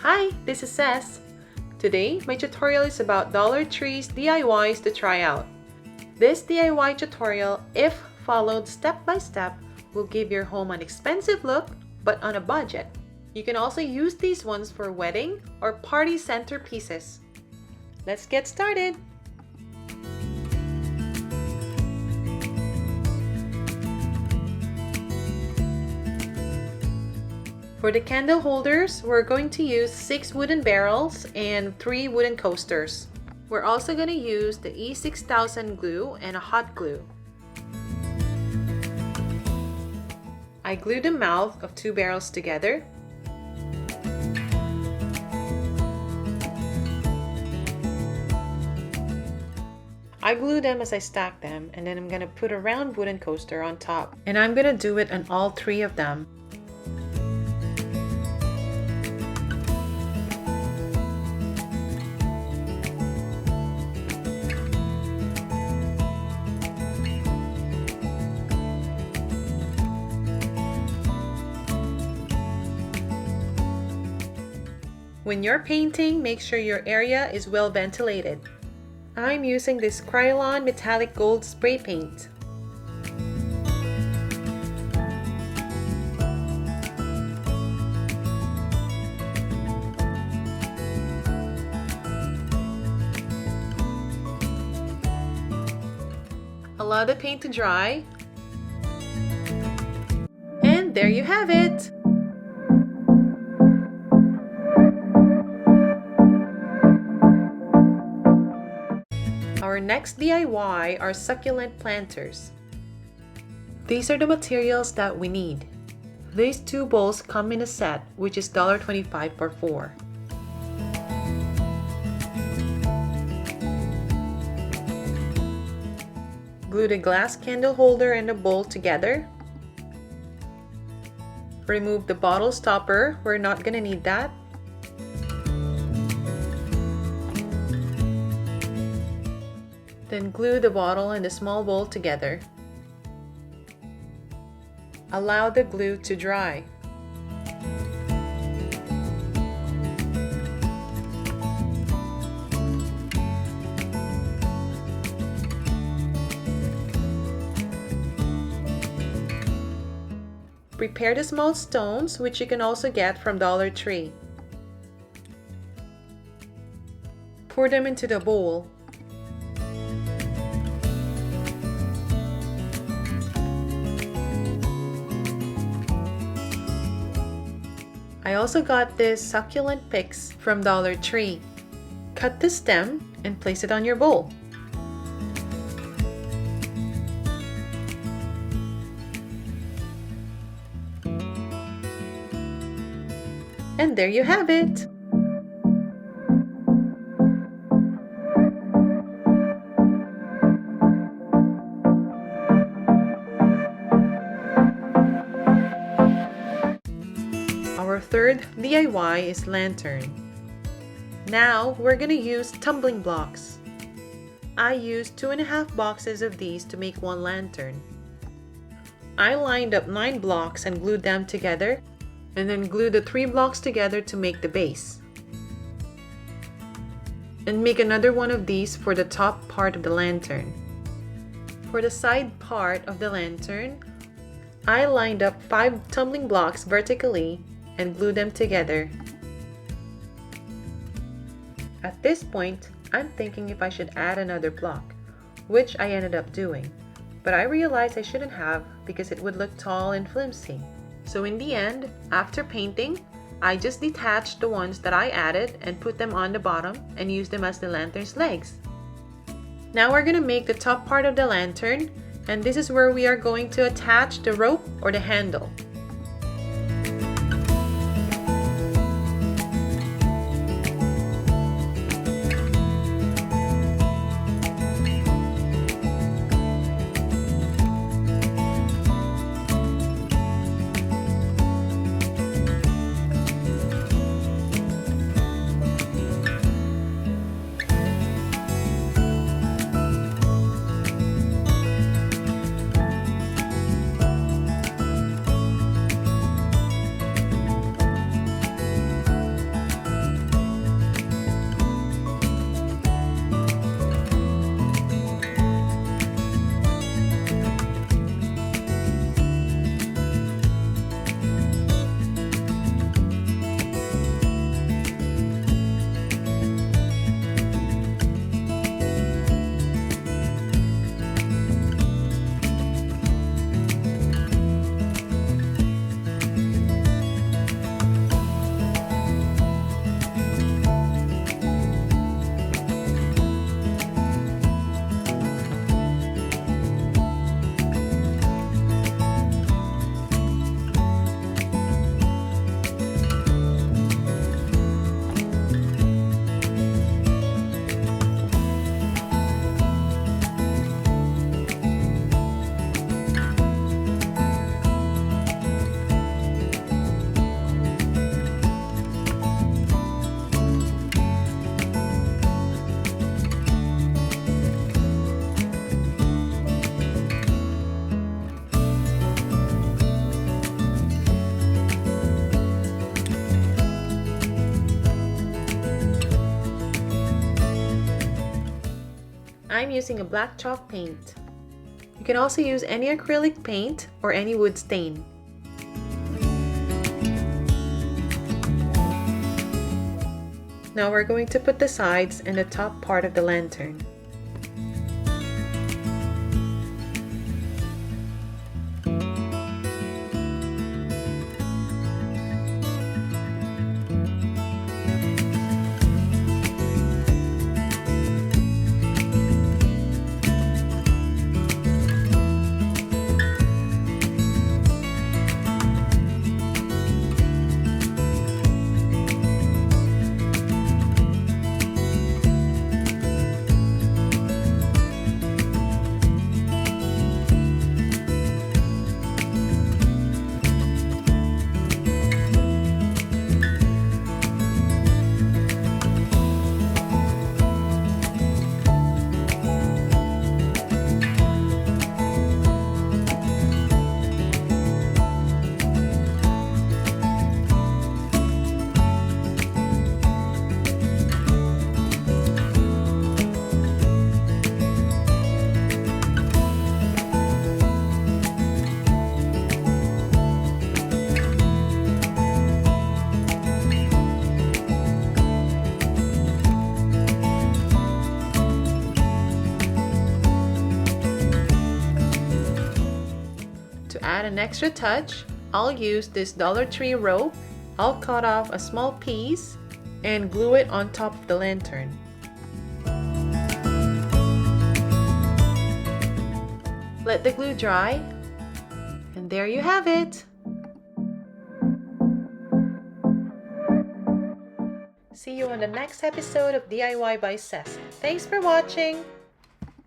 Hi, this is Cess. Today, my tutorial is about Dollar Tree's DIYs to try out. This DIY tutorial, if followed step by step, will give your home an expensive look, but on a budget. You can also use these ones for wedding or party centerpieces. Let's get started! For the candle holders, we're going to use 6 wooden barrels and 3 wooden coasters. We're also going to use the E6000 glue and a hot glue. I glued the mouth of 2 barrels together. I glue them as I stack them, and then I'm going to put a round wooden coaster on top. And I'm going to do it on all 3 of them. When you're painting, make sure your area is well ventilated. I'm using this Krylon metallic gold spray paint. Allow the paint to dry. And there you have it! Our next DIY are succulent planters. These are the materials that we need. These 2 bowls come in a set, which is $1.25 for 4. Glue the glass candle holder and the bowl together. Remove the bottle stopper, we're not gonna need that. Then glue the bottle and the small bowl together. Allow the glue to dry. Prepare the small stones, which you can also get from Dollar Tree. Pour them into the bowl. I also got this succulent picks from Dollar Tree. Cut the stem and place it on your bowl. And there you have it! Our third DIY is lantern. Now we're gonna use tumbling blocks. I used 2.5 boxes of these to make 1 lantern. I lined up 9 blocks and glued them together, and then glued the 3 blocks together to make the base. And make another one of these for the top part of the lantern. For the side part of the lantern, I lined up 5 tumbling blocks vertically and glue them together. At this point, I'm thinking if I should add another block, which I ended up doing, but I realized I shouldn't have because it would look tall and flimsy. So in the end, after painting, I just detached the ones that I added and put them on the bottom and used them as the lantern's legs. Now we're gonna make the top part of the lantern, and this is where we are going to attach the rope or the handle. I'm using a black chalk paint. You can also use any acrylic paint or any wood stain. Now we're going to put the sides and the top part of the lantern. To add an extra touch, I'll use this Dollar Tree rope. I'll cut off a small piece and glue it on top of the lantern. Let the glue dry, and there you have it! See you on the next episode of DIY by Cess. Thanks for watching!